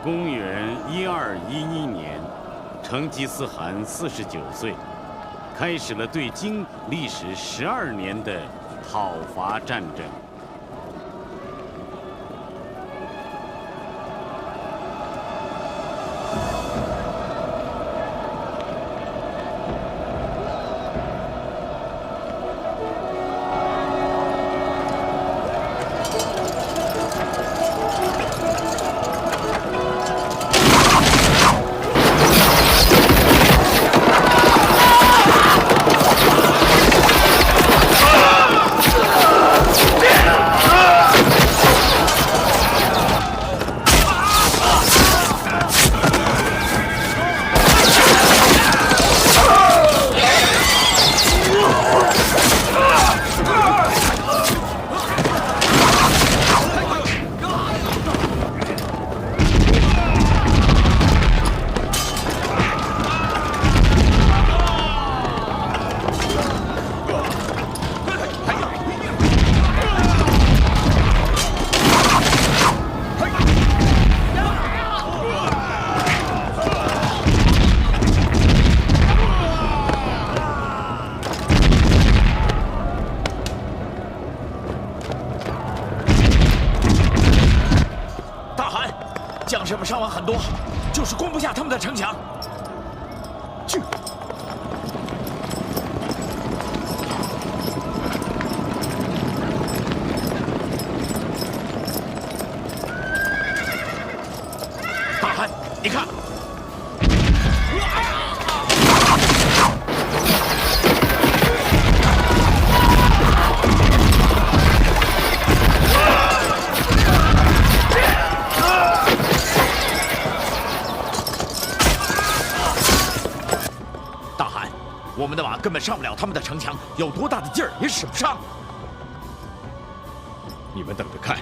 公元1211年，成吉思汗49岁，开始了对金历时12年的讨伐战争。将士们伤亡很多，就是攻不下他们的城墙。去！大汗，你看。 我们的马根本上不了他们的城墙，有多大的劲儿也使不上。你们等着看，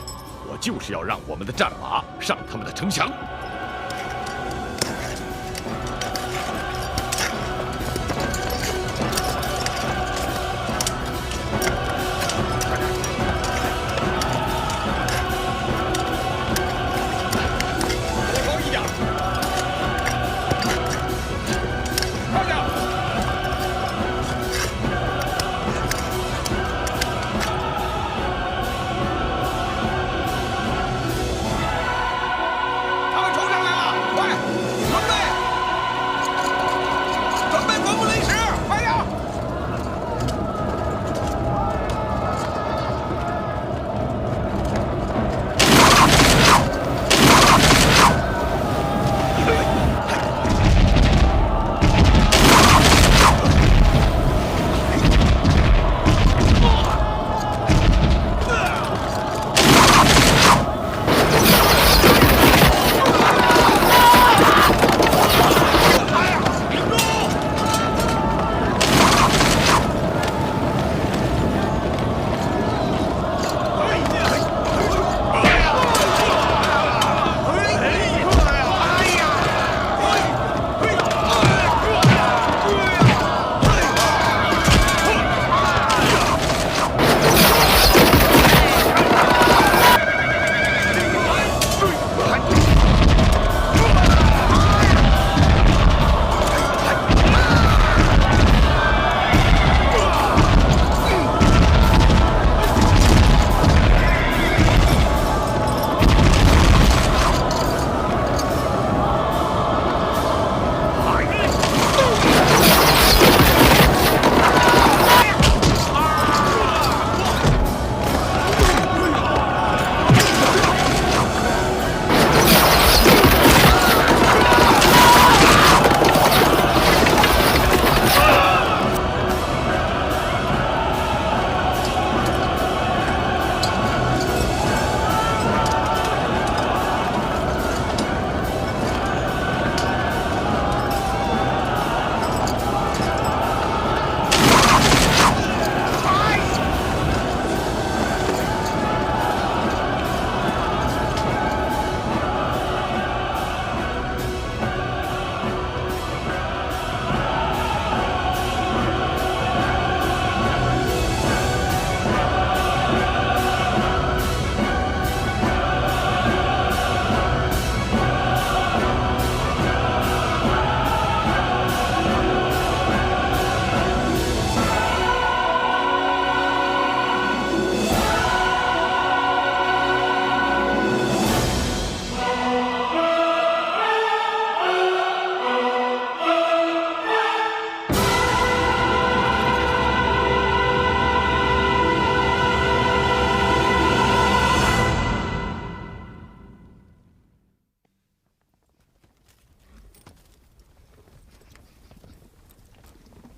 我就是要让我们的战马上他们的城墙。高一点，快点！ 他们冲上！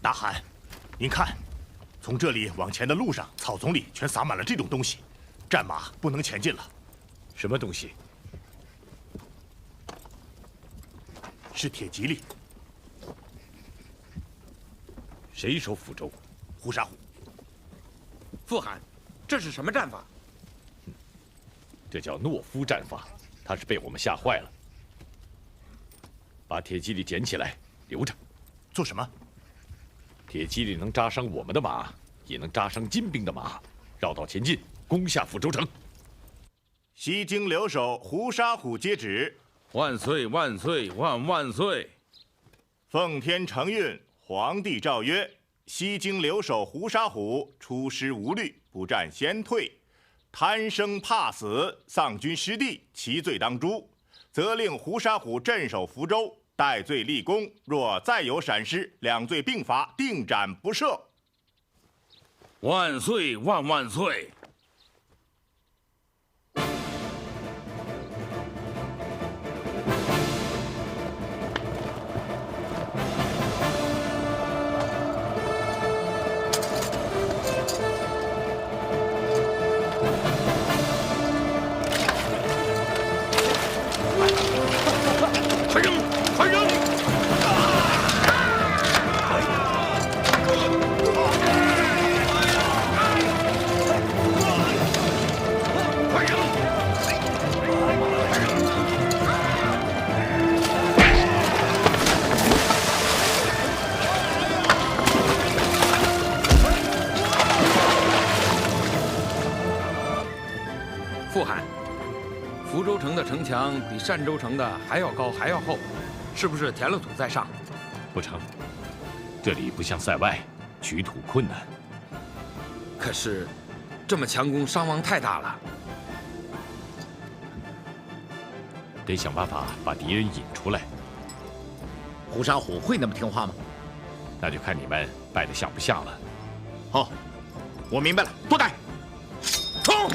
大汗，您看，从这里往前的路上，草丛里全撒满了这种东西，战马不能前进了。什么东西？是铁蒺藜。谁守福州？胡沙虎。傅汗，这是什么战法？这叫懦夫战法，他是被我们吓坏了。把铁蒺藜捡起来，留着。做什么？铁蒺藜能扎伤我们的马，也能扎伤金兵的马。绕道前进，攻下福州城。西京留守胡沙虎接旨。万岁万岁万万岁！奉天承运，皇帝诏曰：西京留守胡沙虎出师无虑，不战先退，贪生怕死，丧军失地，其罪当诛。责令胡沙虎镇守福州，戴罪立功。若再有闪失，两罪并罚，定斩不赦。万岁万万岁！傅汗，福州城的城墙比单州城的还要高，还要厚，是不是填了土再上？不成，这里不像塞外，取土困难。可是，这么强攻，伤亡太大了。得想办法把敌人引出来。胡沙虎会那么听话吗？那就看你们败得像不像了。好，我明白了，多带。冲！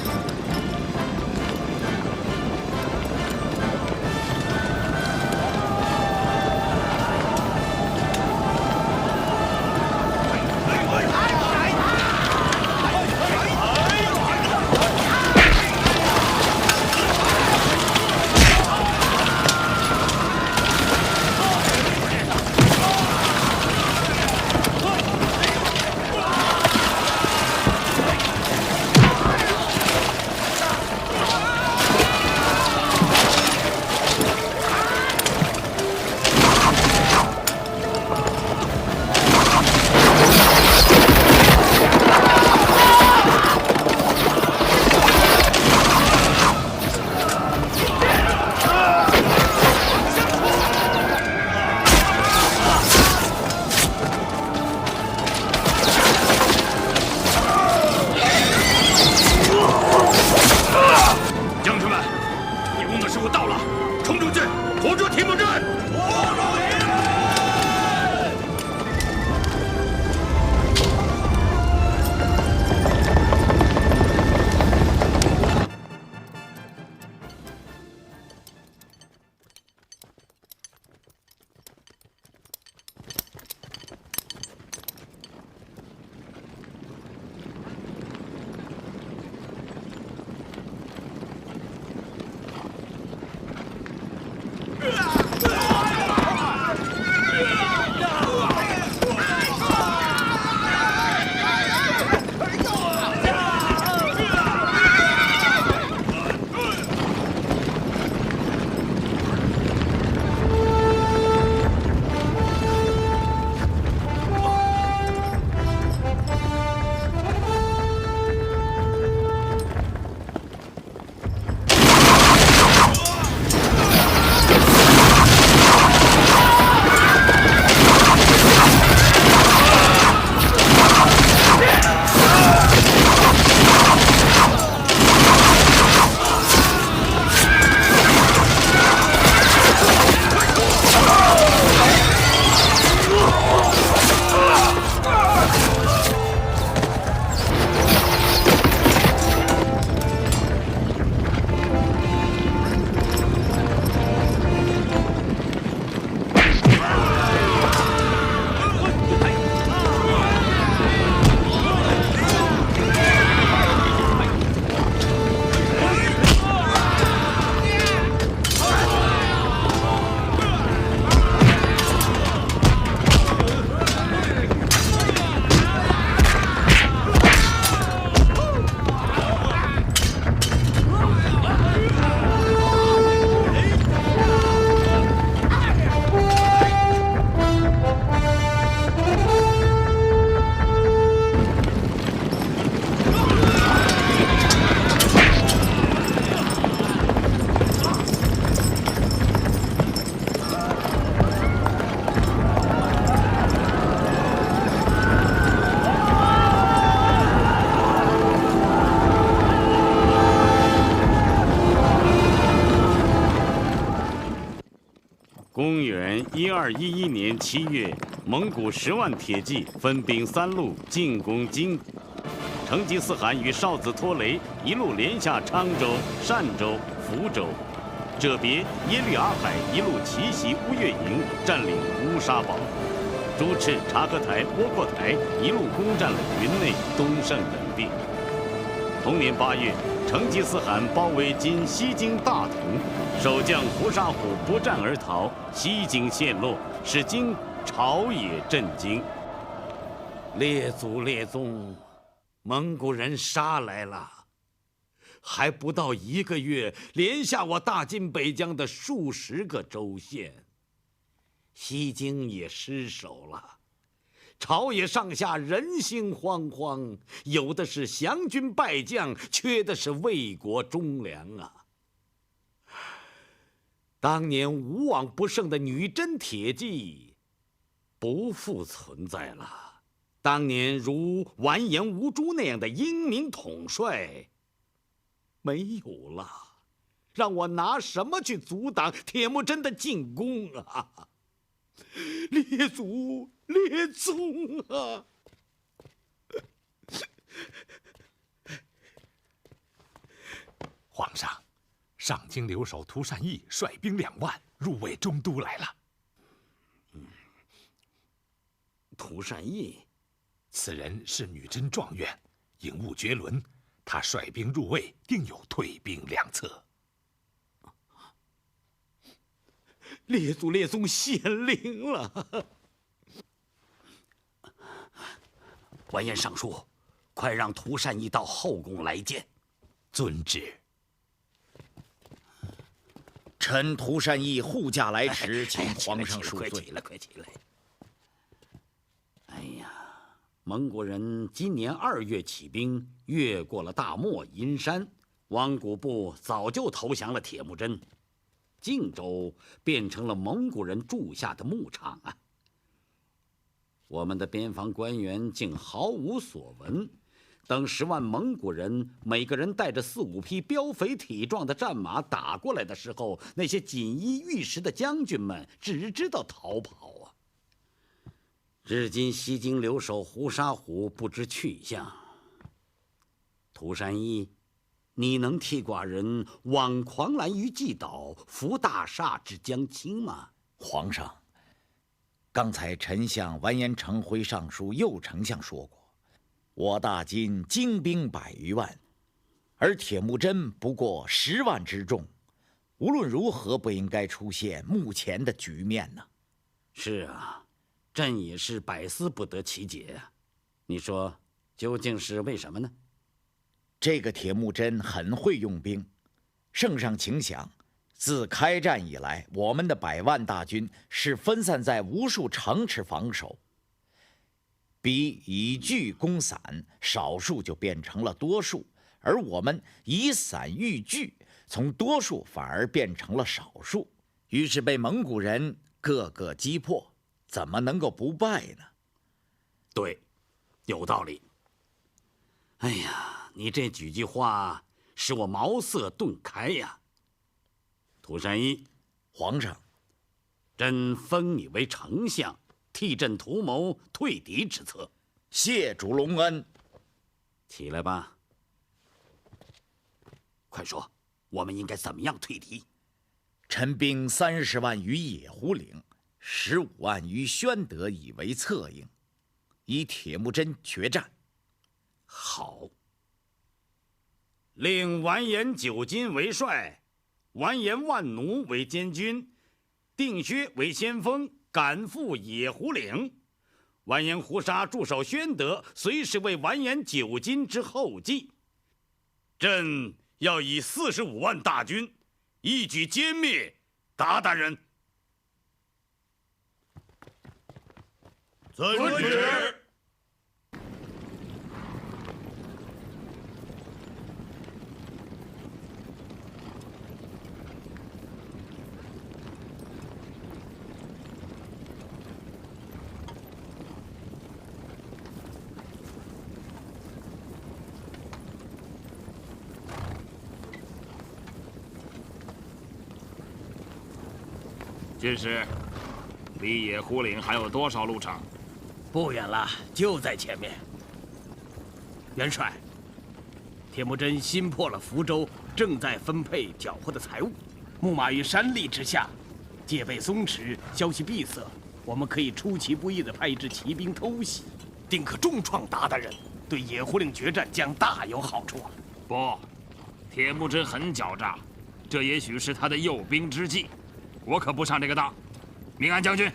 公元1211年7月，蒙古10万铁骑分兵3路进攻金。成吉思汗与少子拖雷一路连下昌州、单州、福州，哲别、耶律阿海一路奇袭乌岳营，占领乌沙堡。朱赤、察合台、窝阔台一路攻占了云内、东胜等地。同年8月，成吉思汗包围今西京大同，守将胡沙虎不战而逃，西京陷落，使京朝野震惊。列祖列宗，蒙古人杀来了！还不到1个月，连下我大金北疆的数十个州县，西京也失守了，朝野上下人心惶惶，有的是降军败将，缺的是为国忠良啊！当年无往不胜的女真铁骑不复存在了，当年如完颜吴珠那样的英明统帅没有了，让我拿什么去阻挡铁木真的进攻啊？列祖列宗啊！皇上，上京留守涂善义率兵2万入卫中都来了。涂善义，此人是女真状元，颖悟绝伦，他率兵入卫，定有退兵良策。列祖列宗显灵了！完颜尚书，快让涂善义到后宫来见。遵旨。臣涂善义护驾来迟，请皇上恕罪。快起来，快起来！哎呀，蒙古人今年2月起兵，越过了大漠阴山，汪古部早就投降了铁木真。靖州变成了蒙古人住下的牧场啊！我们的边防官员竟毫无所闻。等10万蒙古人每个人带着4、5匹膘肥体壮的战马打过来的时候，那些锦衣玉食的将军们只知道逃跑啊！至今西京留守胡沙虎不知去向。涂善义，你能替寡人往狂澜于既岛，扶大厦之将倾吗？皇上，刚才臣向完颜成辉尚书右丞相说过，我大金精兵100余万，而铁木真不过10万之众，无论如何不应该出现目前的局面呢？是啊，朕也是百思不得其解啊。你说究竟是为什么呢？这个铁木真很会用兵，圣上请想，自开战以来，我们的100万大军是分散在无数城池防守，比以聚攻散，少数就变成了多数，而我们以散御聚，从多数反而变成了少数，于是被蒙古人个个击破，怎么能够不败呢？对，有道理。哎呀，你这几句话使我茅塞顿开呀！涂善义，皇上，朕封你为丞相，替朕图谋退敌之策。谢主隆恩。起来吧，快说，我们应该怎么样退敌？臣兵30万于野狐岭，15万于宣德以为策应，以铁木真决战。好，令完颜九金为帅，完颜万奴为监军，定薛为先锋，赶赴野狐岭。完颜胡沙驻守宣德，随时为完颜九金之后继。朕要以45万大军，一举歼灭鞑靼人。遵旨。军师，离野狐岭还有多少路程？不远了，就在前面。元帅，铁木真新破了福州，正在分配缴获的财物。木马于山立之下，戒备松弛，消息闭塞。我们可以出其不意地派一支骑兵偷袭，定可重创鞑靼人，对野狐岭决战将大有好处啊！不，铁木真很狡诈，这也许是他的诱兵之计。我可不上这个当。明安将军，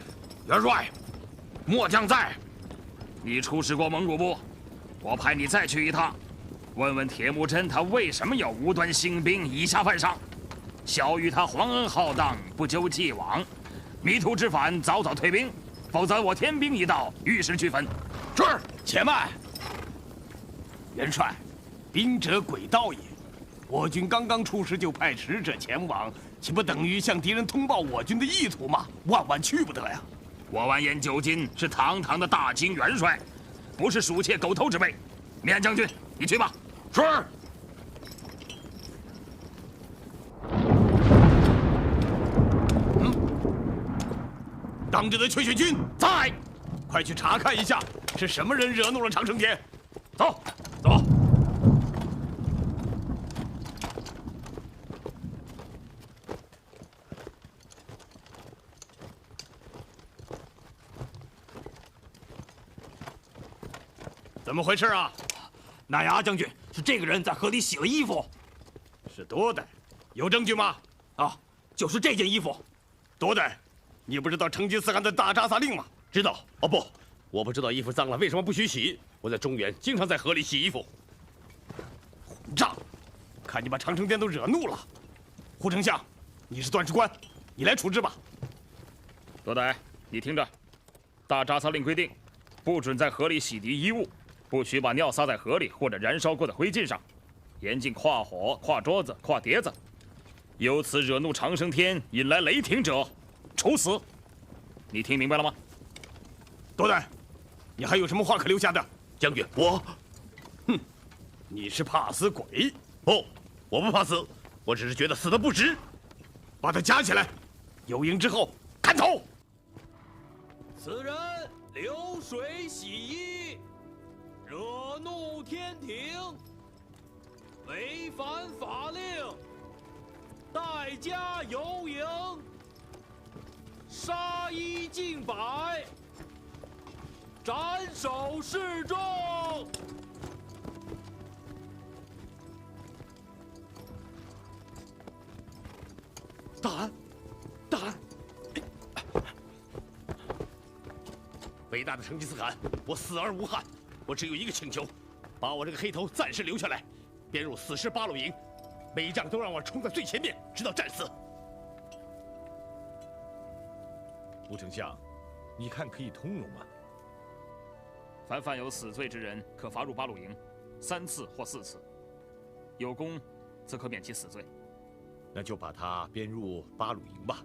元帅，末将在。你出使过蒙古不？我派你再去一趟，问问铁木真他为什么要无端兴兵，以下犯上。小谕他皇恩浩荡，不究既往，迷途知返，早早退兵，否则我天兵一到，玉石俱焚。是，且慢。元帅，兵者诡道也。我军刚刚出师，就派使者前往，岂不等于向敌人通报我军的意图吗？万万去不得呀！我完颜九斤是堂堂的大清元帅，不是鼠窃狗偷之辈。明安将军，你去吧。是。当值的阙学军在，快去查看一下，是什么人惹怒了长生天。走，走。怎么回事啊？纳牙将军，是这个人在河里洗了衣服。是多代，有证据吗？啊，就是这件衣服。多代，你不知道成吉思汗的大扎萨令吗？知道。哦不，我不知道衣服脏了为什么不许洗。我在中原经常在河里洗衣服。混账！看你把长生天都惹怒了。胡丞相，你是断事官，你来处置吧。多代，你听着，大扎萨令规定，不准在河里洗涤衣物。不许把尿撒在河里或者燃烧过的灰烬上，严禁跨火、跨桌子、跨碟子。由此惹怒长生天，引来雷霆者，处死。你听明白了吗？多代，你还有什么话可留下的？将军，我，你是怕死鬼？不，我不怕死，我只是觉得死的不值。把他夹起来，有营之后砍头。此人流水洗衣，惹怒天庭，违反法令，代加有营，杀一儆百，斩首示众。大汗，大汗！伟大的成吉思汗，我死而无憾。我只有一个请求，把我这个黑头暂时留下来，编入死尸八路营，每一仗都让我冲在最前面，直到战死。吴丞相，你看可以通融吗？凡犯有死罪之人，可罚入八路营3次或4次，有功则可免其死罪。那就把他编入八路营吧。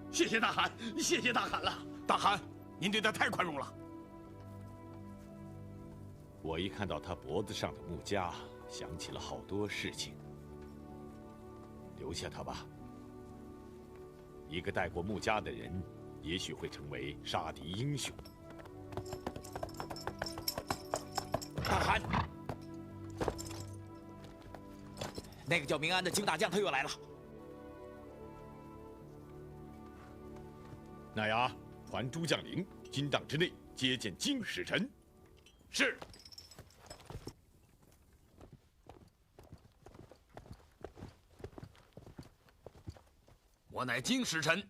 谢谢大汗，谢谢大汗了。大汗，您对他太宽容了。我一看到他脖子上的木枷，想起了好多事情。留下他吧。一个戴过木枷的人，也许会成为杀敌英雄。大汗，那个叫明安的金大将他又来了。那呀，传诸将领，金帐之内接见金使臣。是。我乃金使臣，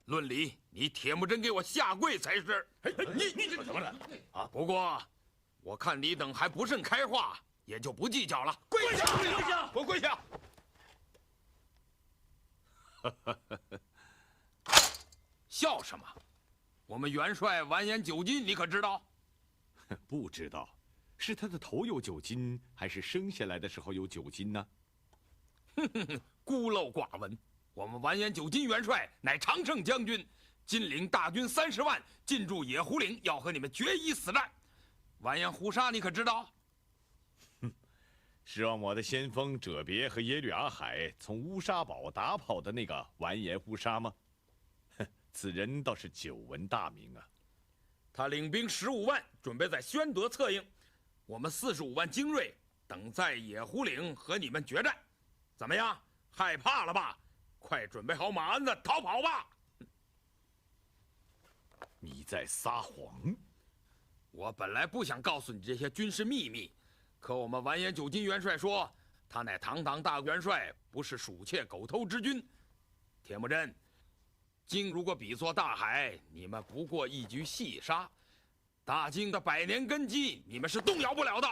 论理你铁木真给我下跪才是。你这怎么了？啊，不过我看你等还不甚开化，也就不计较了。跪下！跪下！给我跪下！笑什么？我们元帅完颜九斤，你可知道？不知道，是他的头有9斤，还是生下来的时候有9斤呢？孤陋寡闻。我们完颜九斤元帅乃常胜将军，今领大军30万进驻野狐岭，要和你们决一死战。完颜胡沙，你可知道？是让我的先锋哲别和耶律阿海从乌沙堡打跑的那个完颜胡沙吗？此人倒是久闻大名啊。他领兵15万，准备在宣德策应，我们45万精锐等在野狐岭和你们决战。怎么样？害怕了吧？快准备好马鞍子，逃跑吧！你在撒谎！我本来不想告诉你这些军事秘密，可我们完颜九斤元帅说，他乃堂堂大元帅，不是鼠窃狗偷之君。铁木真，京如果比作大海，你们不过一局细沙；大京的100年根基，你们是动摇不了的。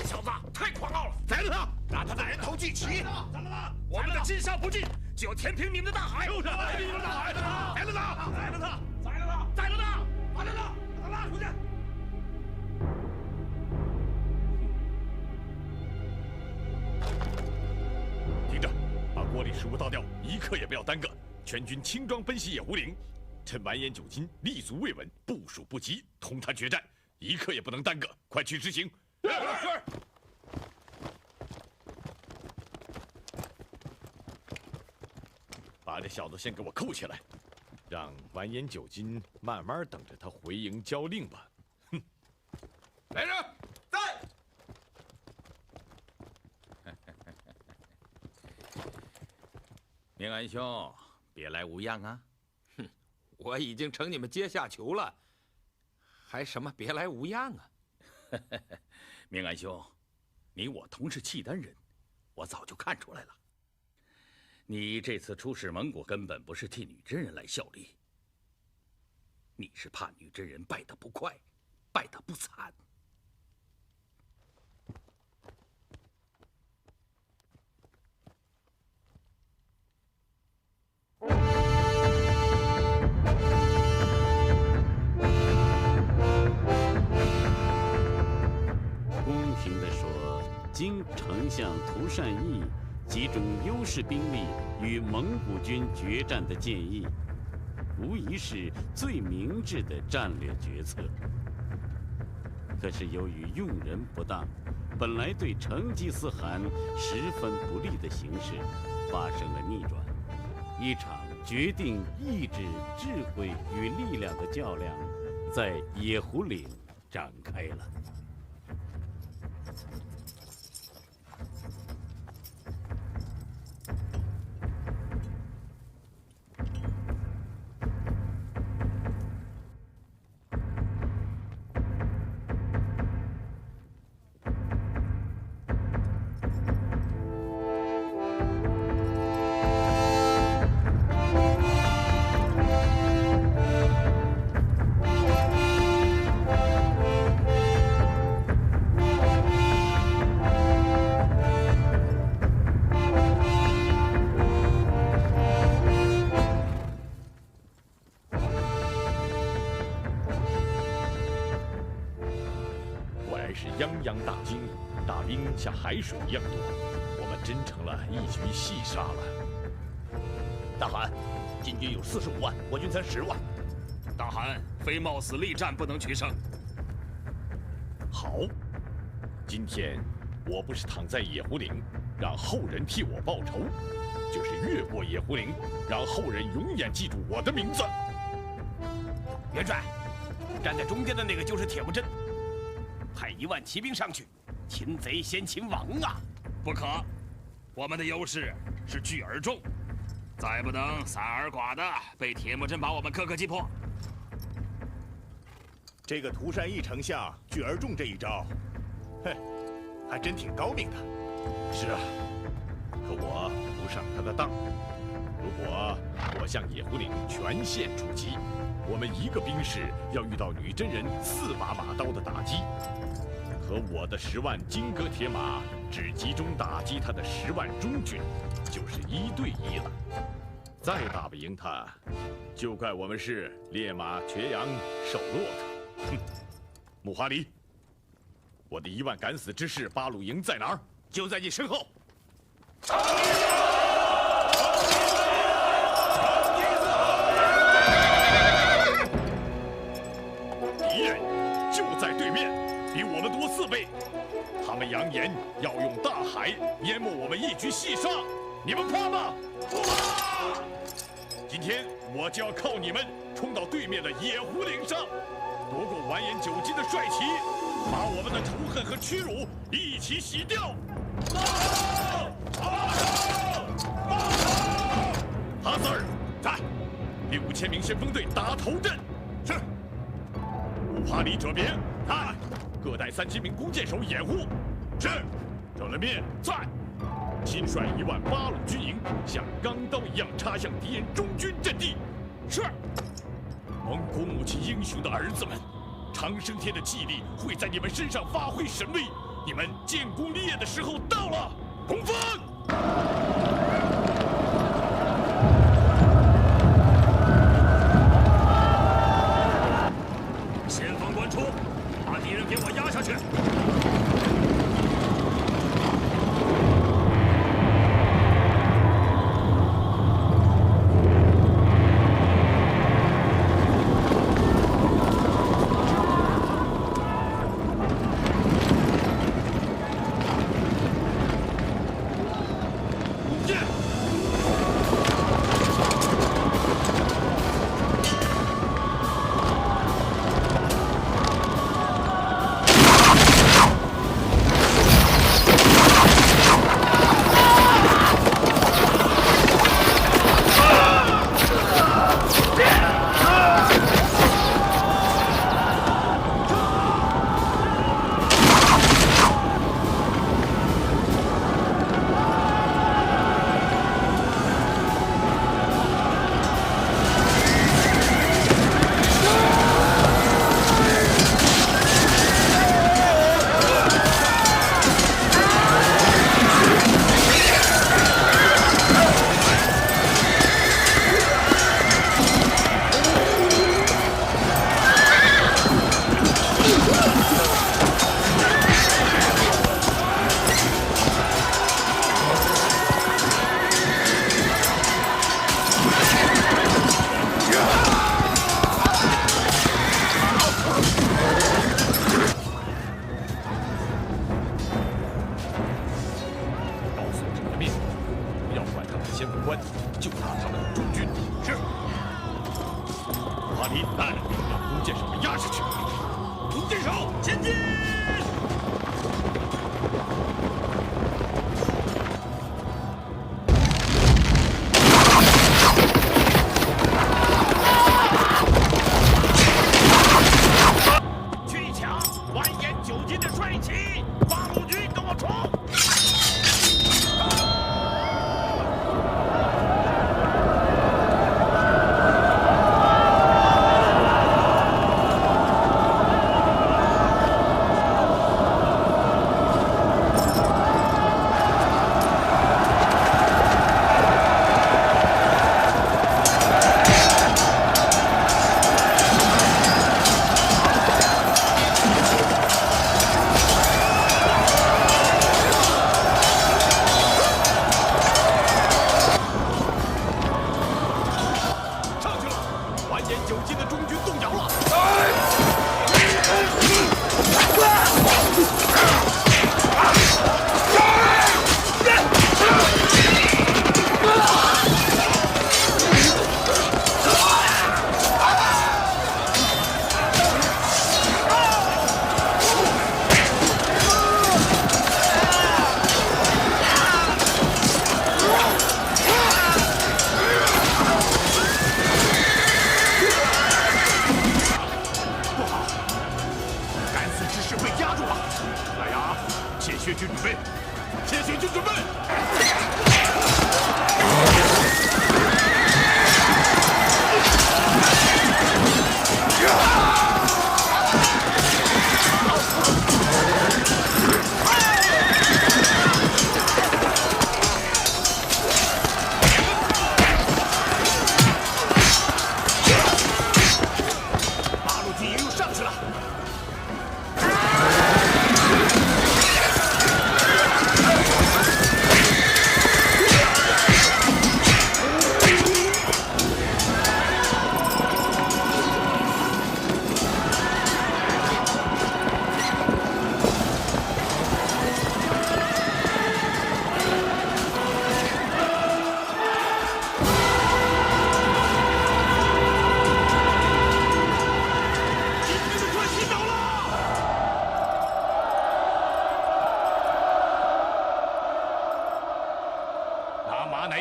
小子太狂傲了！宰了他，拿他的人头祭旗！宰了他！我们的金沙不进，就要填平你们的大海。就是填平你们的大海！宰了他！宰了他！宰了他！宰了他！宰了他！把他拉出去！听着，把锅里食物倒掉，一刻也不要耽搁。全军轻装奔袭野狐岭，趁完颜九斤立足未稳，部署不及，同他决战，一刻也不能耽搁。快去执行！是。把这小子先给我扣起来，让完颜九斤慢慢等着他回营交令吧。哼！来人，在！明安兄，别来无恙啊！哼，我已经承你们阶下囚了，还什么别来无恙啊？明安兄，你我同是契丹人，我早就看出来了。你这次出使蒙古，根本不是替女真人来效力，你是怕女真人败得不快，败得不惨。公平地说，经丞相涂善义集中优势兵力与蒙古军决战的建议，无疑是最明智的战略决策。可是由于用人不当，本来对成吉思汗十分不利的形势发生了逆转，一场决定意志、智慧与力量的较量在野狐岭展开了。泱泱大军，大兵像海水一样多，我们真成了一局细沙了。大汗，晋军有45万，我军才10万。大汗，非冒死力战不能取胜。好，今天我不是躺在野狐岭，让后人替我报仇，就是越过野狐岭，让后人永远记住我的名字。元帅，站在中间的那个就是铁木真。派1万骑兵上去，擒贼先擒王啊！不可，我们的优势是聚而众，再不能散而寡的被铁木真把我们各个击破。这个涂善义丞相聚而众这一招，哼，还真挺高明的。是啊，可我不上他的当。如果我向野狐岭全线出击，我们一个兵士要遇到女真人4把马刀的打击，和我的10万金戈铁马只集中打击他的10万中军，就是1对1了。再打不赢他，就怪我们是烈马缺羊，瘦骆驼。哼，木华黎，我的1万敢死之士八路营在哪儿？就在你身后。敌人就在对面，比我们多备。他们扬言要用大海淹没我们一举细杀，你们怕吗？不怕！今天我就要靠你们冲到对面的野狐岭上，夺过完颜九斤的帅旗，把我们的仇恨和屈辱一起洗掉。哈斯尔，在，5000名先锋队打头阵。是。乌帕里者别，在，各带30名弓箭手掩护。是。热勒面，在。亲率1万八路军营，像钢刀一样插向敌人中军阵地。是。蒙古母亲英雄的儿子们，长生天的气力会在你们身上发挥神威。你们建功立业的时候到了，冲锋！前方关出，把敌人给我压下去！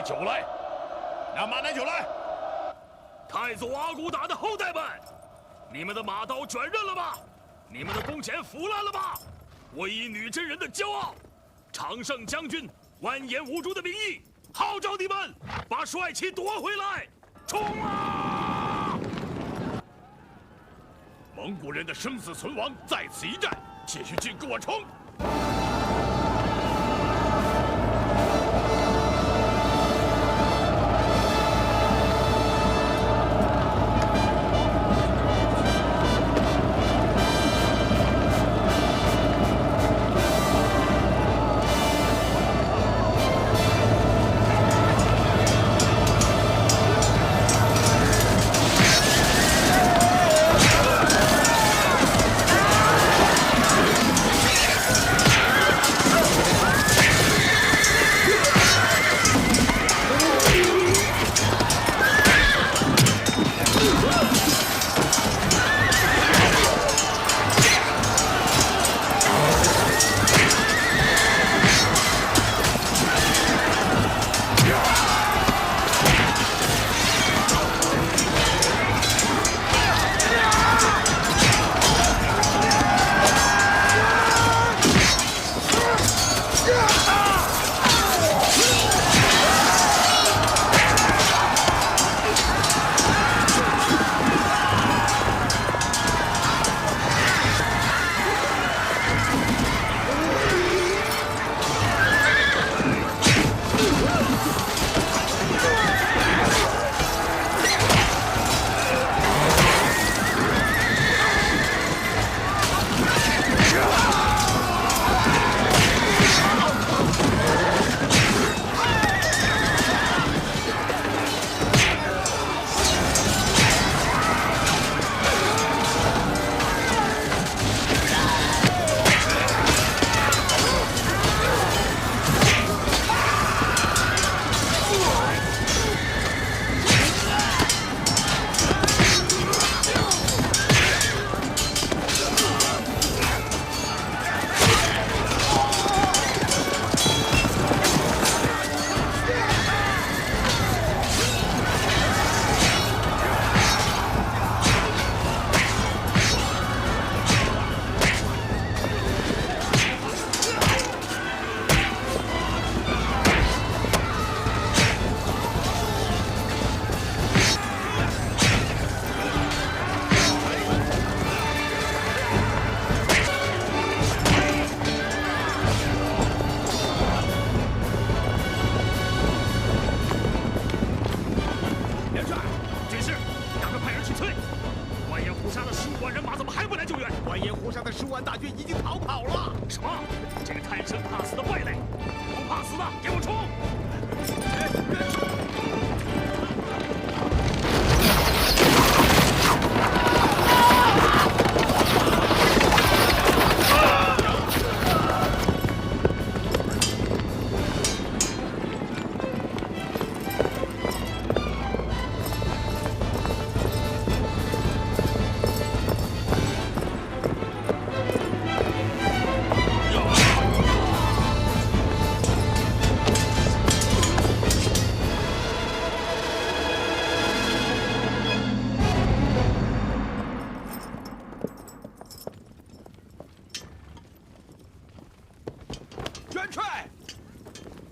酒来，让马奶酒来。太祖阿骨打的后代们，你们的马刀卷刃了吧？你们的弓弦腐烂了吧？我以女真人的骄傲，常胜将军完颜无珠的名义，号召你们把帅气夺回来！冲啊！蒙古人的生死存亡在此一战，继续进，跟我冲！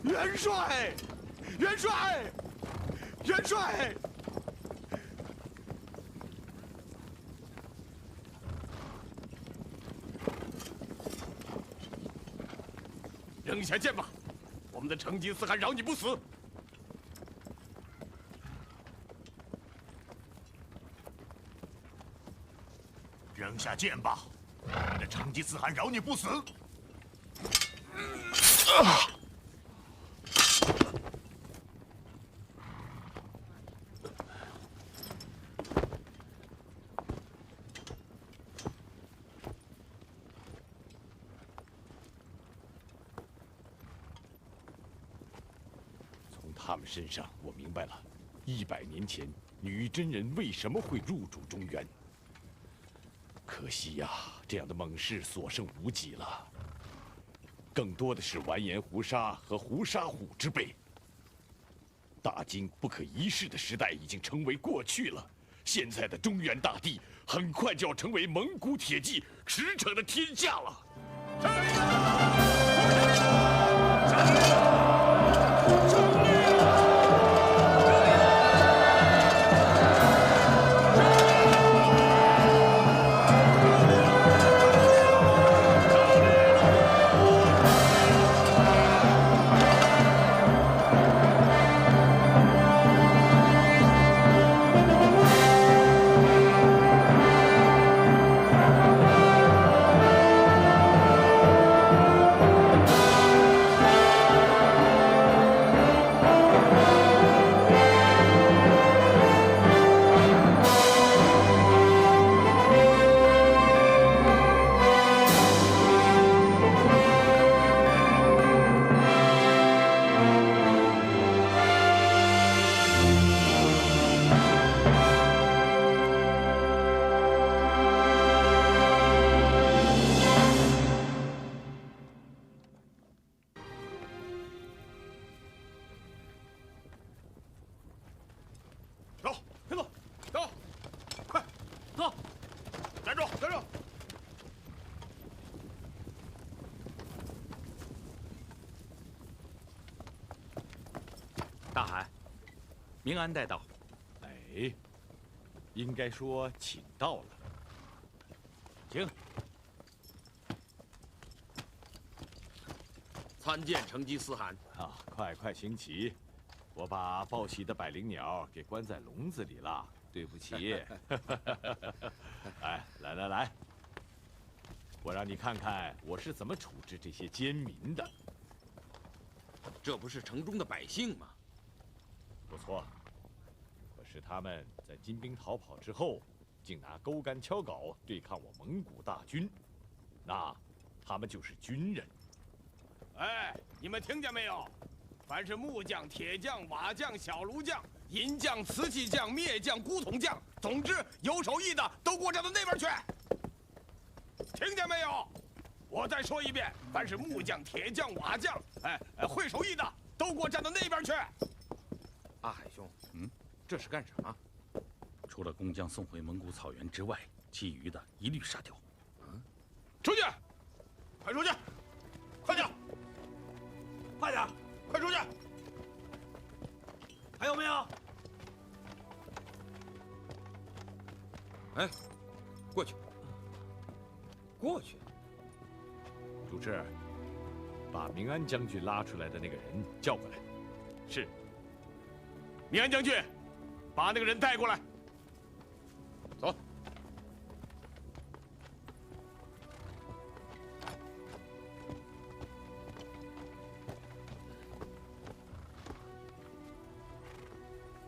元帅，元帅，元帅！扔下剑吧，我们的成吉思汗饶你不死。扔下剑吧，我们的成吉思汗饶你不死。从他们身上，我明白了，100年前女真人为什么会入主中原。可惜呀，这样的猛士所剩无几了。更多的是完颜胡沙和胡沙虎之辈。大金不可一世的时代已经成为过去了。现在的中原大地很快就要成为蒙古铁骑驰骋的天下了。大汗，明安带到。哎，应该说请到了。请。参见成吉思汗。啊，快行起！我把报喜的百灵鸟给关在笼子里了，对不起。哎，来，我让你看看我是怎么处置这些奸民的。这不是城中的百姓吗？不错，可是他们在金兵逃跑之后，竟拿钩竿敲镐对抗我蒙古大军，那他们就是军人。哎，你们听见没有？凡是木匠、铁匠、瓦匠、小炉匠、银匠、瓷器匠、篾匠、古桶匠，总之有手艺的都给我站到那边去。听见没有？我再说一遍，凡是木匠、铁匠、瓦匠，会手艺的都给我站到那边去。阿海兄，这是干什么？除了工匠送回蒙古草原之外，其余的一律杀掉。出去！快出去！快点！快点！快出去！还有没有？哎，过去。过去。主持，把明安将军拉出来的那个人叫过来。是。明安将军，把那个人带过来。走。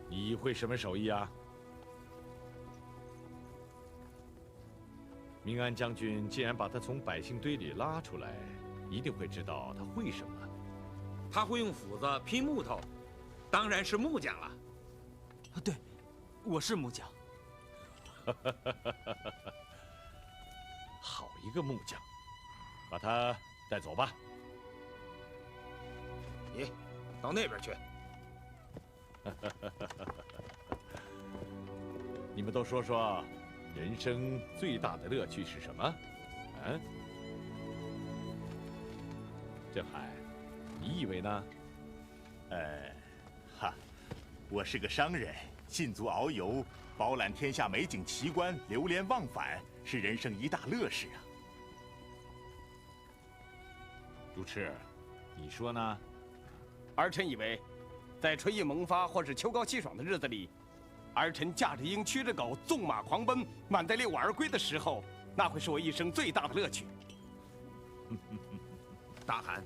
你会什么手艺啊？明安将军既然把他从百姓堆里拉出来，一定会知道他会什么。他会用斧子劈木头，当然是木匠了。对，我是木匠。好一个木匠，把他带走吧。你到那边去。你们都说说，人生最大的乐趣是什么？嗯？振海，你以为呢？我是个商人，信足遨游，饱览天下美景奇观，流连忘返，是人生一大乐事啊。主持，你说呢？儿臣以为，在春意萌发或是秋高气爽的日子里，儿臣驾着鹰，驱着狗，纵马狂奔，满载猎物而归的时候，那会是我一生最大的乐趣。大汗，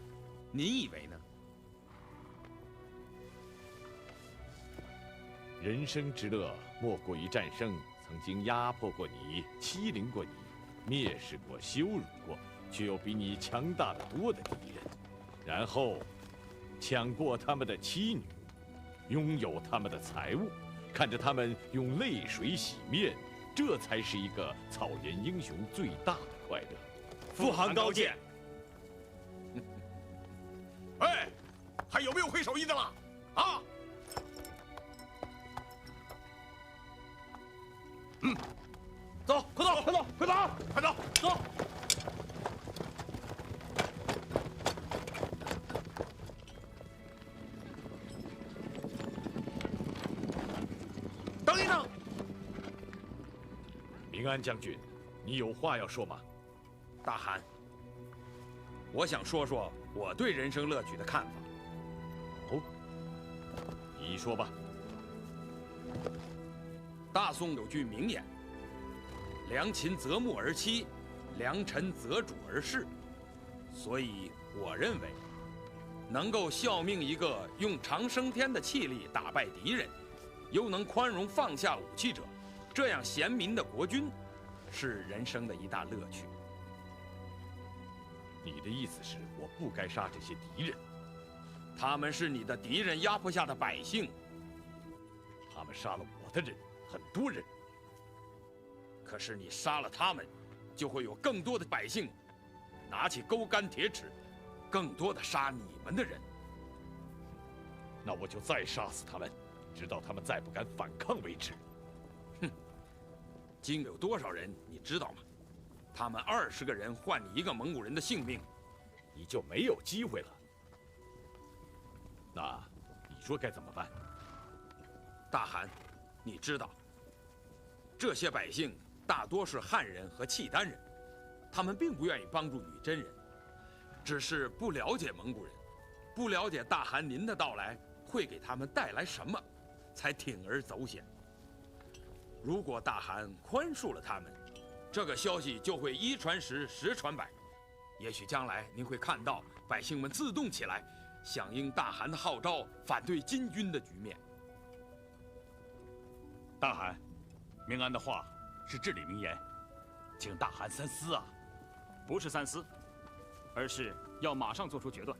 您以为呢？人生之乐，莫过于战胜曾经压迫过你、欺凌过你、蔑视过、羞辱过，却又比你强大得多的敌人，然后抢过他们的妻女，拥有他们的财物，看着他们用泪水洗面，这才是一个草原英雄最大的快乐。父汗高见。哎，还有没有会手艺的了？啊！走，快走，快走，快走，快走，走！等一等，明安将军，你有话要说吗？大汗，我想说说我对人生乐趣的看法。哦，你说吧。大宋有句名言：“良禽择木而栖，良臣择主而事。”所以我认为，能够效命一个用长生天的气力打败敌人，又能宽容放下武器者，这样贤明的国君，是人生的一大乐趣。你的意思是我不该杀这些敌人？他们是你的敌人压迫下的百姓，他们杀了我的人，很多人。可是你杀了他们，就会有更多的百姓拿起钩竿铁尺，更多的杀你们的人。那我就再杀死他们，直到他们再不敢反抗为止。哼，经有多少人你知道吗？他们20个人换你一个蒙古人的性命，你就没有机会了。那你说该怎么办？大汗，你知道，这些百姓大多是汉人和契丹人，他们并不愿意帮助女真人，只是不了解蒙古人，不了解大汗您的到来会给他们带来什么，才铤而走险。如果大汗宽恕了他们，这个消息就会1传10，10传百，也许将来您会看到百姓们自动起来，响应大汗的号召，反对金军的局面。大汗，明安的话是至理名言，请大汗三思啊！不是三思，而是要马上做出决断。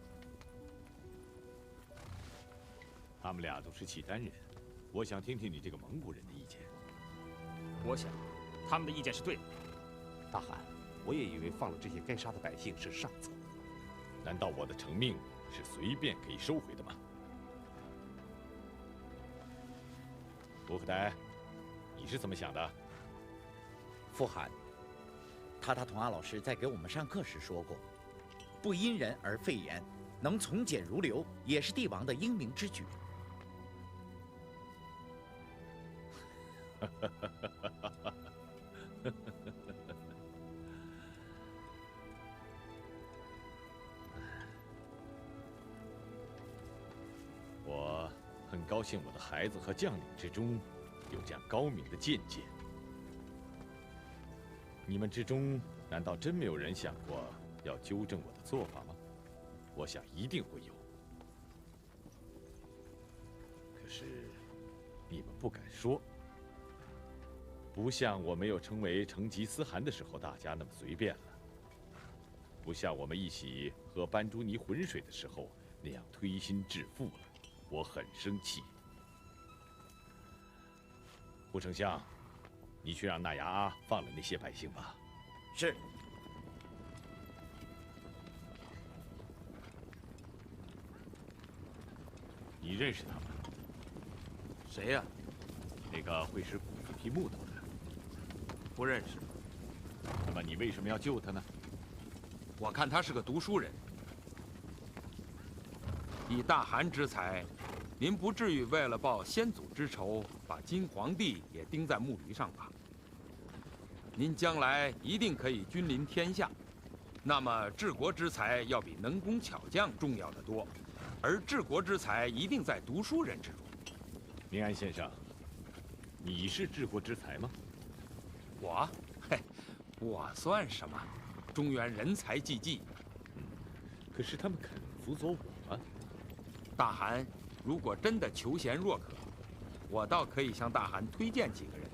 他们俩都是契丹人，我想听听你这个蒙古人的意见。我想，他们的意见是对的。大汗，我也以为放了这些该杀的百姓是上策。难道我的成命是随便可以收回的吗？伯克代，你是怎么想的？父汗，塔塔统阿老师在给我们上课时说过，不因人而废言，能从简如流，也是帝王的英明之举。我很高兴我的孩子和将领之中有这样高明的见解。你们之中难道真没有人想过要纠正我的做法吗？我想一定会有。可是你们不敢说，不像我没有成为成吉思汗的时候大家那么随便了，不像我们一起喝班珠泥浑水的时候那样推心置腹了。我很生气。胡丞相，你去让纳牙阿放了那些百姓吧。是。你认识他吗？谁呀？那个会使谷子劈木头的。不认识。那么你为什么要救他呢？我看他是个读书人。以大汗之才，您不至于为了报先祖之仇，把金皇帝也钉在木驴上吧？您将来一定可以君临天下，那么治国之才要比能工巧匠重要得多，而治国之才一定在读书人之中。明安先生，你是治国之才吗？我，嘿，我算什么？中原人才济济。可是他们肯辅佐我吗？大汗如果真的求贤若渴，我倒可以向大汗推荐几个人。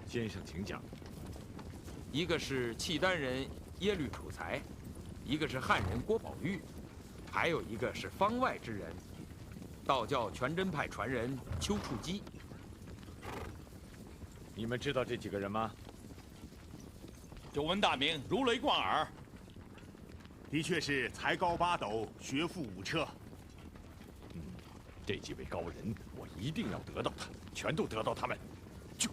先生，请讲。一个是契丹人耶律楚材，一个是汉人郭宝玉，还有一个是方外之人，道教全真派传人丘处机。你们知道这几个人吗？久闻大名，如雷贯耳。的确是才高八斗，学富五车。这几位高人，我一定要得到他，全都得到他们。就。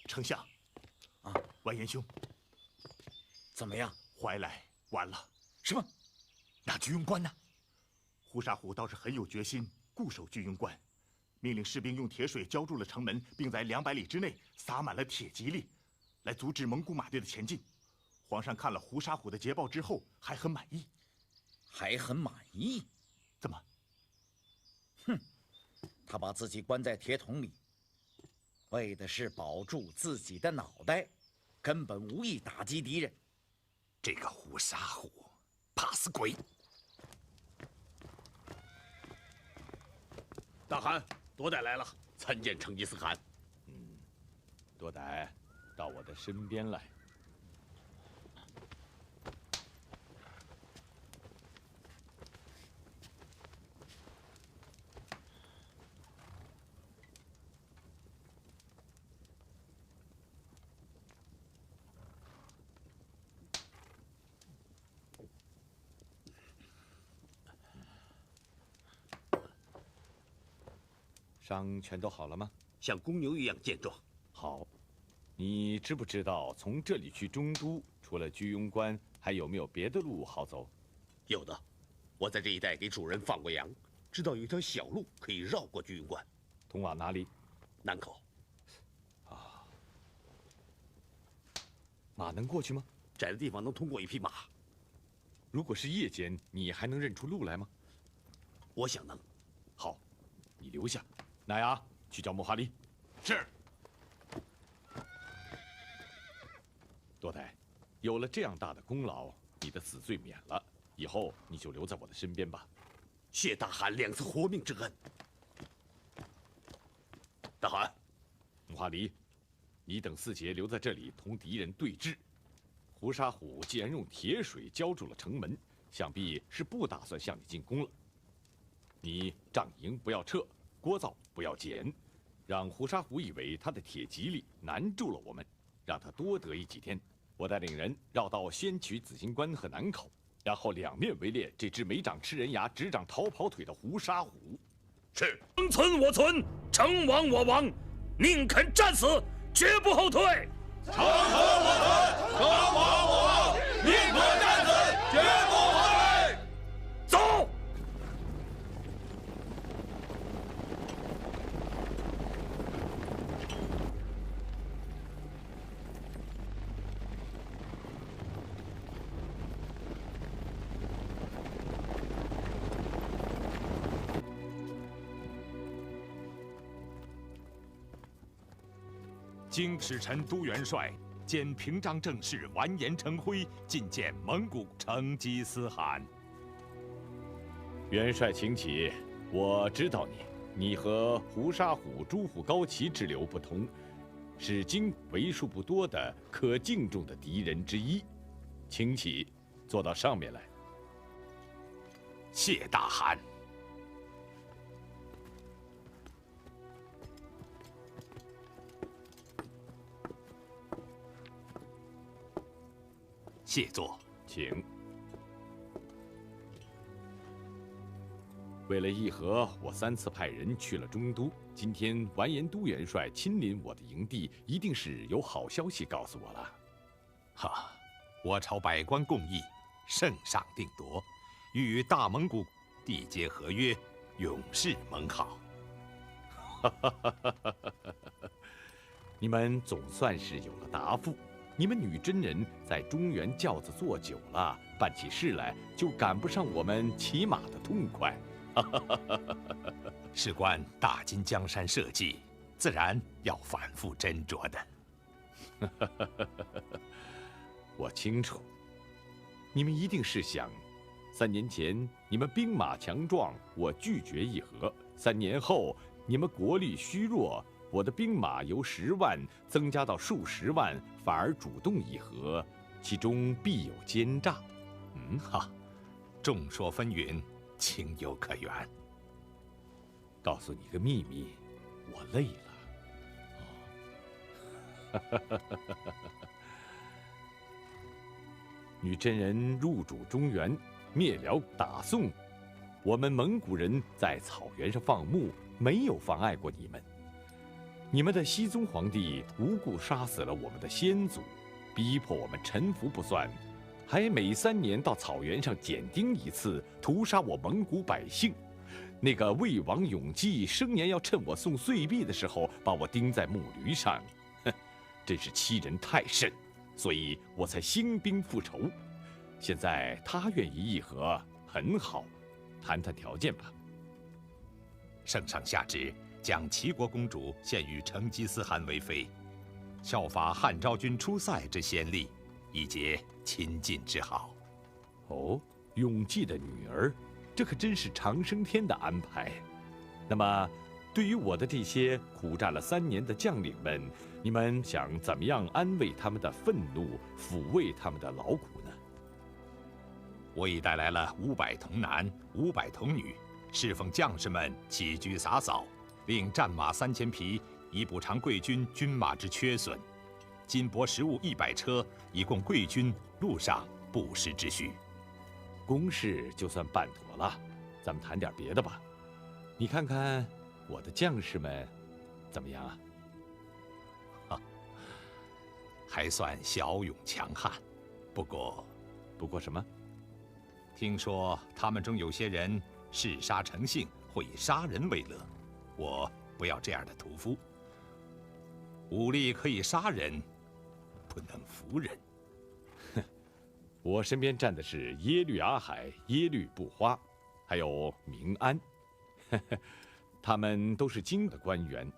丞相，啊，完颜兄，怎么样？怀来完了。什么？那居庸关呢？胡沙虎倒是很有决心，固守居庸关，命令士兵用铁水浇筑了城门，并在200里之内撒满了铁蒺藜，来阻止蒙古马队的前进。皇上看了胡沙虎的捷报之后，还很满意。还很满意？怎么？哼，他把自己关在铁桶里，为的是保住自己的脑袋，根本无意打击敌人。这个胡沙虎，怕死鬼！大汗，多歹来了，参见成吉思汗。多歹，到我的身边来。伤全都好了吗？像公牛一样健壮。好，你知不知道从这里去中都，除了居庸关，还有没有别的路好走？有的，我在这一带给主人放过羊，知道有一条小路可以绕过居庸关。通往哪里？南口。啊，马能过去吗？窄的地方能通过一匹马。如果是夜间，你还能认出路来吗？我想能。好，你留下。那呀，去找穆哈里。是。多歹，有了这样大的功劳，你的死罪免了，以后你就留在我的身边吧。谢大汗2次活命之恩。大汗，穆哈里，你等4节留在这里同敌人对峙。胡沙虎既然用铁水浇筑了城门，想必是不打算向你进攻了。你帐营不要撤，锅灶不要减，让胡沙虎以为他的铁蒺藜难住了我们，让他多得意几天。我带领人绕道先取紫金关和南口，然后两面围猎这只没长吃人牙、只长逃跑腿的胡沙虎。是。城存我存，城亡我亡，宁肯战死，绝不后退。城存我存，城亡我亡，宁可战死，绝不后退。走。经使臣都元帅兼平章政事完颜成辉觐见蒙古成吉思汗。元帅请起。我知道你和胡沙虎、朱虎高齐之流不同，是经为数不多的可敬重的敌人之一。请起，坐到上面来。谢大汗。谢座，请。为了议和，我3次派人去了中都。今天完颜都元帅亲临我的营地，一定是有好消息告诉我了。哈，我朝百官共议，圣上定夺，与大蒙古缔结合约，永世盟好。你们总算是有了答复。你们女真人在中原轿子坐久了，办起事来就赶不上我们骑马的痛快。事关大金江山社稷，自然要反复斟酌的。我清楚，你们一定是想，3年前你们兵马强壮，我拒绝议和；3年后你们国力虚弱，我的兵马由10万增加到数十万，反而主动议和，其中必有奸诈。哈，众说纷纭，情有可原。告诉你个秘密，我累了。女真人入主中原，灭辽打宋，我们蒙古人在草原上放牧，没有妨碍过你们。你们的熹宗皇帝无故杀死了我们的先祖，逼迫我们臣服不算，还每3年到草原上剪钉一次，屠杀我蒙古百姓。那个魏王永济生年要趁我送岁币的时候，把我钉在木驴上，哼，真是欺人太甚，所以我才兴兵复仇。现在他愿意议和，很好，谈谈条件吧。圣上下旨，将齐国公主献与成吉思汗为妃，效法汉昭君出塞之先例，以结亲近之好。哦，永济的女儿。这可真是长生天的安排。那么，对于我的这些苦战了3年的将领们，你们想怎么样安慰他们的愤怒，抚慰他们的劳苦呢？我已带来了500童男，500童女，侍奉将士们起居洒扫，令战马3000匹，以补偿贵军军马之缺损；金帛食物100车，以供贵军路上不时之需。公事就算办妥了，咱们谈点别的吧。你看看我的将士们怎么样啊？还算骁勇强悍，不过什么？听说他们中有些人嗜杀成性，会以杀人为乐。我不要这样的屠夫。武力可以杀人，不能服人。我身边站的是耶律阿海、耶律不花，还有明安，他们都是京的官员，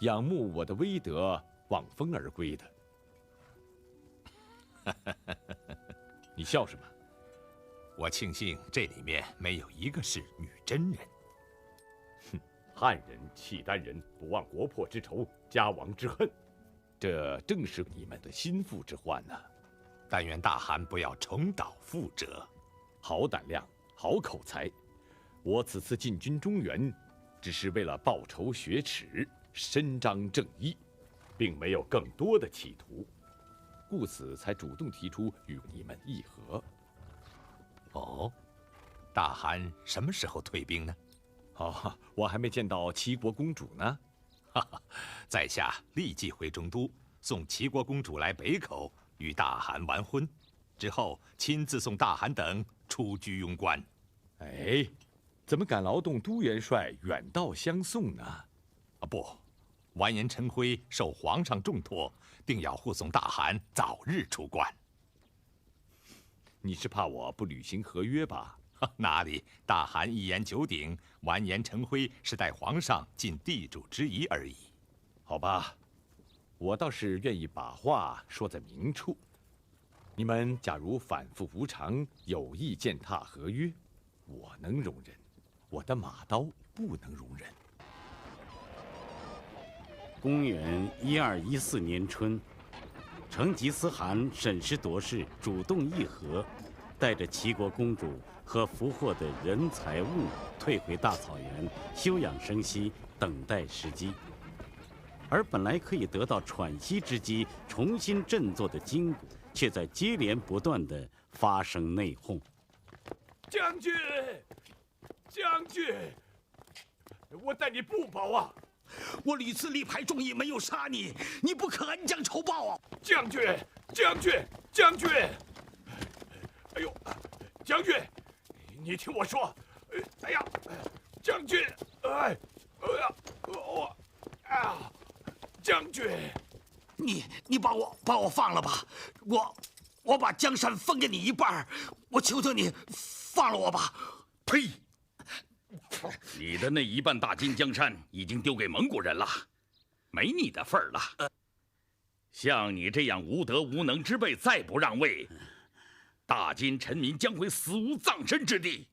仰慕我的威德，望风而归的。你笑什么？我庆幸这里面没有一个是女真人。哼，汉人、契丹人不忘国破之仇，家亡之恨，这正是你们的心腹之患呐。但愿大汗不要重蹈覆辙。好胆量，好口才。我此次进军中原，只是为了报仇雪耻，伸张正义，并没有更多的企图，故此才主动提出与你们议和。哦，大汗什么时候退兵呢？哦，我还没见到齐国公主呢。哈哈，在下立即回中都，送齐国公主来北口。与大汗完婚，之后亲自送大汗等出居庸关。哎，怎么敢劳动都元帅远道相送呢？啊不，完颜成辉受皇上重托，定要护送大汗早日出关。你是怕我不履行合约吧？哪里，大汗一言九鼎，完颜成辉是待皇上尽地主之谊而已。好吧。我倒是愿意把话说在明处。你们假如反复无常，有意践踏合约，我能容忍，我的马刀不能容忍。公元1214年春，成吉思汗审时度势，主动议和，带着齐国公主和俘获的人财物退回大草原，休养生息，等待时机。而本来可以得到喘息之机，重新振作的金国，却在接连不断地发生内讧。将军，将军，我待你不薄啊！我屡次力排众议，没有杀你，你不可恩将仇报啊！将军，将军，将军！哎呦，将军，你听我说，哎呀，将军，哎呀，我，啊！将军，你把我放了吧，我把江山分给你一半，我求求你放了我吧！呸！你的那1半大金江山已经丢给蒙古人了，没你的份儿了。像你这样无德无能之辈，再不让位，大金臣民将会死无葬身之地。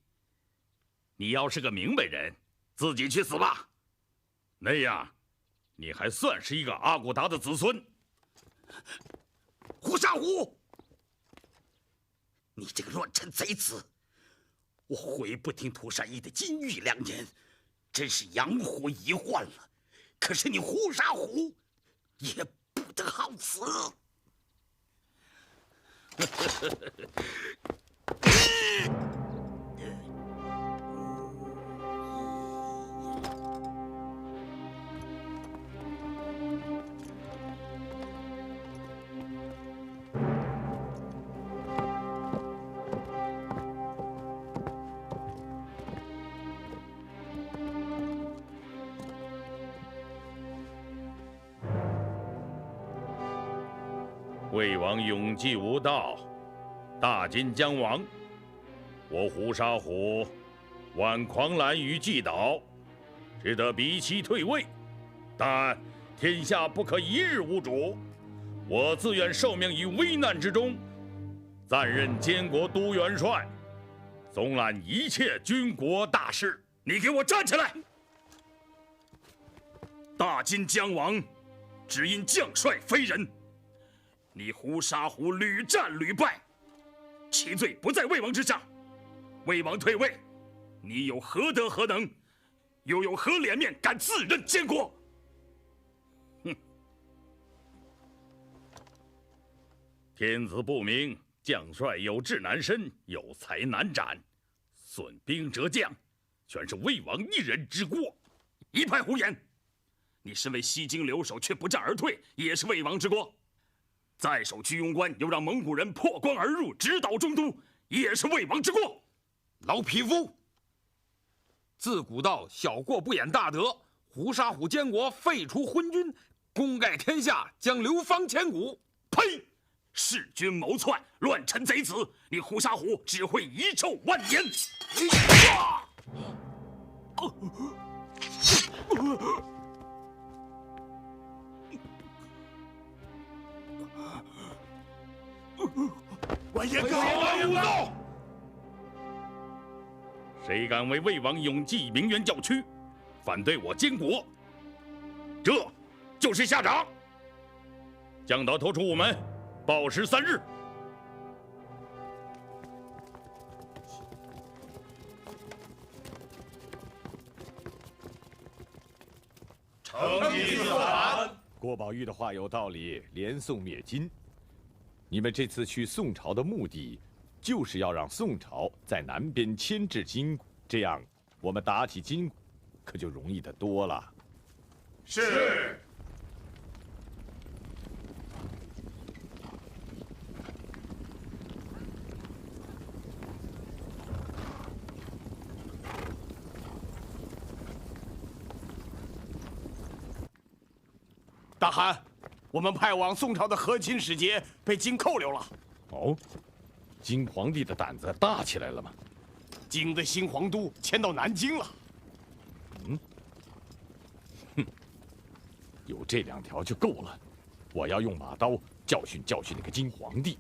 你要是个明白人，自己去死吧，那样。你还算是一个阿骨达的子孙。胡沙虎，你这个乱臣贼子！我悔不听涂善义的金玉良言，真是养虎遗患了。可是你胡沙虎，也不得好死。魏王永继无道，大金将亡。我胡沙虎挽狂澜于既倒，只得逼其退位。但天下不可一日无主，我自愿受命于危难之中，暂任监国都元帅，总揽一切军国大事。你给我站起来！大金将亡，只因将帅非人。你胡沙虎屡战屡败，其罪不在魏王之下。魏王退位，你有何德何能，又有何脸面敢自任监国？哼！天子不明，将帅有志难伸，有才难展，损兵折将，全是魏王一人之过。一派胡言！你身为西京留守，却不战而退，也是魏王之过；在守居庸关，又让蒙古人破关而入，直捣中都，也是魏王之过。老匹夫！自古道小过不掩大德，胡沙虎监国，废除昏君，功盖天下，将流芳千古。呸！弑君谋篡，乱臣贼子，你胡沙虎只会遗臭万年。完颜无道！谁敢为魏王永继鸣冤叫屈，反对我监国，这就是下场。将刀拖出午门，报时3日。成吉思汗。郭宝玉的话有道理，连宋灭金。你们这次去宋朝的目的，就是要让宋朝在南边牵制金国，这样我们打起金国可就容易得多了。是。大汗，我们派往宋朝的和亲使节被金扣留了。哦，金皇帝的胆子大起来了吗？金的新皇都迁到南京了。哼，有这2条就够了。我要用马刀教训教训那个金皇帝。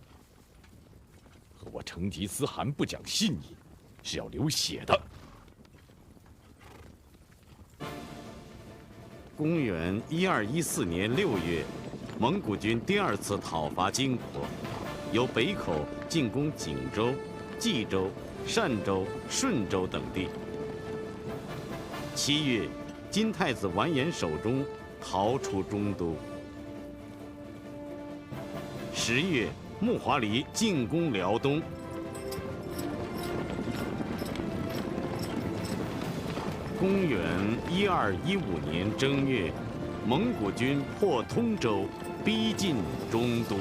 和我成吉思汗不讲信义，是要流血的。公元1214年6月，蒙古军第2次讨伐金国，由北口进攻景州、冀州、单州、顺州等地。7月，金太子完颜守忠逃出中都。10月，木华黎进攻辽东。公元1215年正月，蒙古军破通州，逼近中都。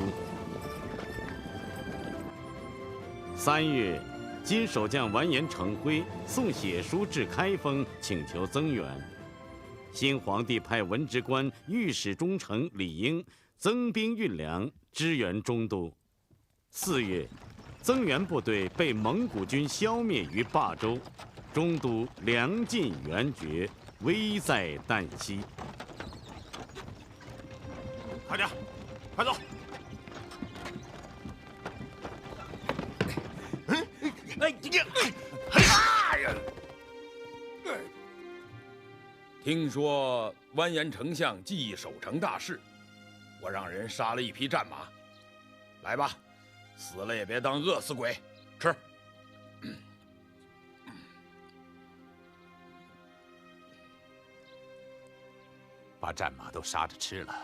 3月，金守将完颜成辉送血书至开封，请求增援。新皇帝派文职官御史中丞李英增兵运粮，支援中都。4月，增援部队被蒙古军消灭于霸州。中都粮尽援绝，危在旦夕。快点，快走！听说完颜丞相技艺守城大事，我让人杀了一匹战马。来吧，死了也别当饿死鬼，吃。把战马都杀着吃了，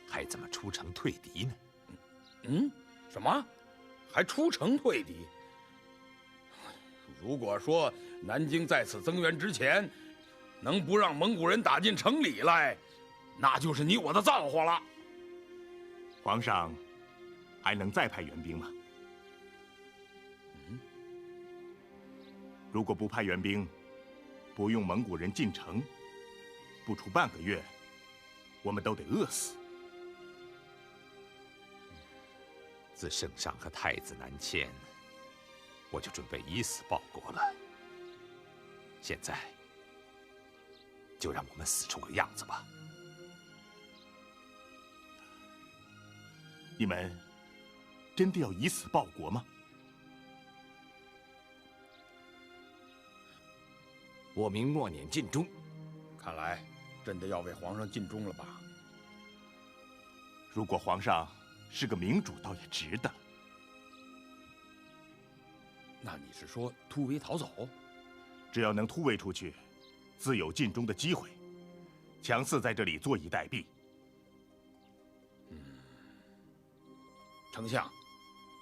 还怎么出城退敌呢？什么？还出城退敌？如果说南京在此增援之前，能不让蒙古人打进城里来，那就是你我的造化了。皇上还能再派援兵吗？如果不派援兵，不用蒙古人进城，不出半个月，我们都得饿死。自圣上和太子南迁，我就准备以死报国了。现在，就让我们死出个样子吧。你们真的要以死报国吗？我明默念尽忠。看来真的要为皇上尽忠了吧？如果皇上是个明主，倒也值得。那你是说突围逃走？只要能突围出去，自有尽忠的机会。强似在这里坐以待毙。丞相，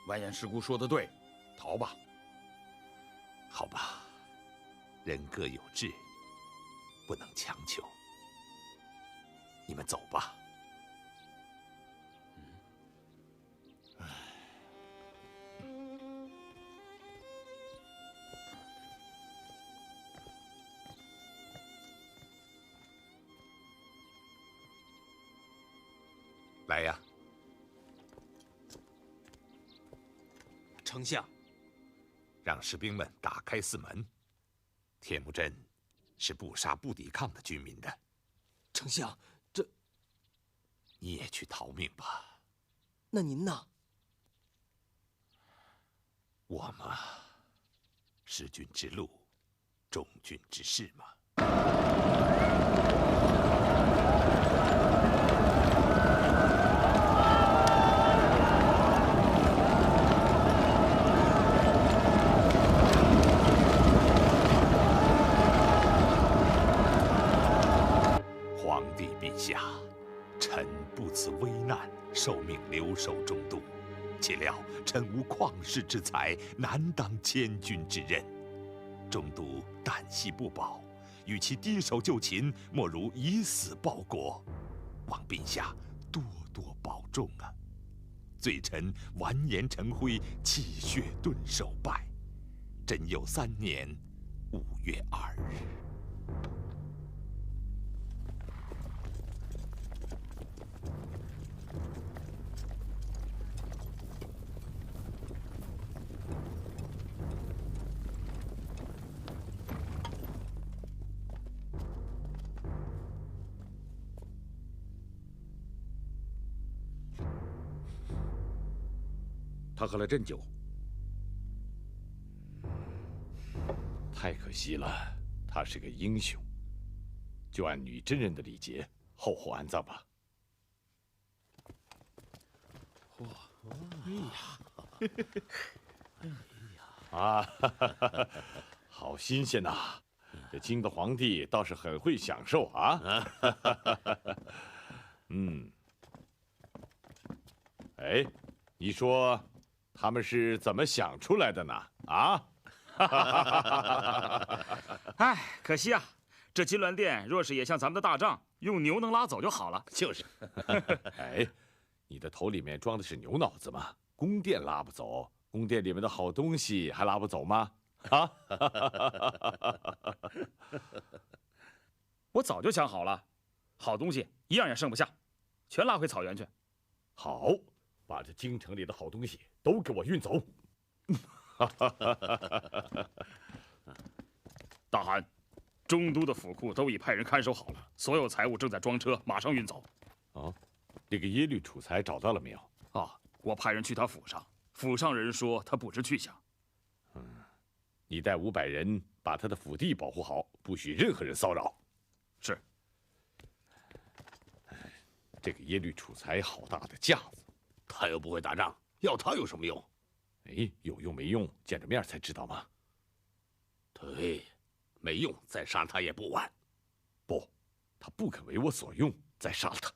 完颜师姑说的对，逃吧。好吧，人各有志，不能强求。你们走吧。来呀！丞相，让士兵们打开四门。铁木真是不杀不抵抗的军民的。丞相，这……你也去逃命吧。那您呢？我嘛，弑君之路，忠君之事嘛。下，臣不辞危难，受命留守中都，岂料臣无旷世之才，难当千军之任。中都旦夕不保，与其低首就擒，莫如以死报国。望陛下多多保重啊！罪臣完颜成辉泣血顿首拜，贞佑3年5月2日。他喝了鸩酒，太可惜了。他是个英雄，就按女真人的礼节厚厚安葬吧。啊，好新鲜呐！这金的皇帝倒是很会享受啊。哎，你说他们是怎么想出来的呢？啊？哎，可惜啊，这金銮殿若是也像咱们的大帐，用牛能拉走就好了。就是。哎，你的头里面装的是牛脑子吗？宫殿拉不走，宫殿里面的好东西还拉不走吗？啊？我早就想好了，好东西一样也剩不下，全拉回草原去。好，把这京城里的好东西都给我运走。大汗，中都的府库都已派人看守好了，所有财物正在装车，马上运走。哦，这个耶律楚材找到了没有？啊，我派人去他府上，府上人说他不知去向。你带500人把他的府地保护好，不许任何人骚扰。是。这个耶律楚材好大的架子，他又不会打仗，要他有什么用？哎，有用没用，见着面才知道吗？对，没用，再杀他也不晚。不，他不肯为我所用，再杀了他。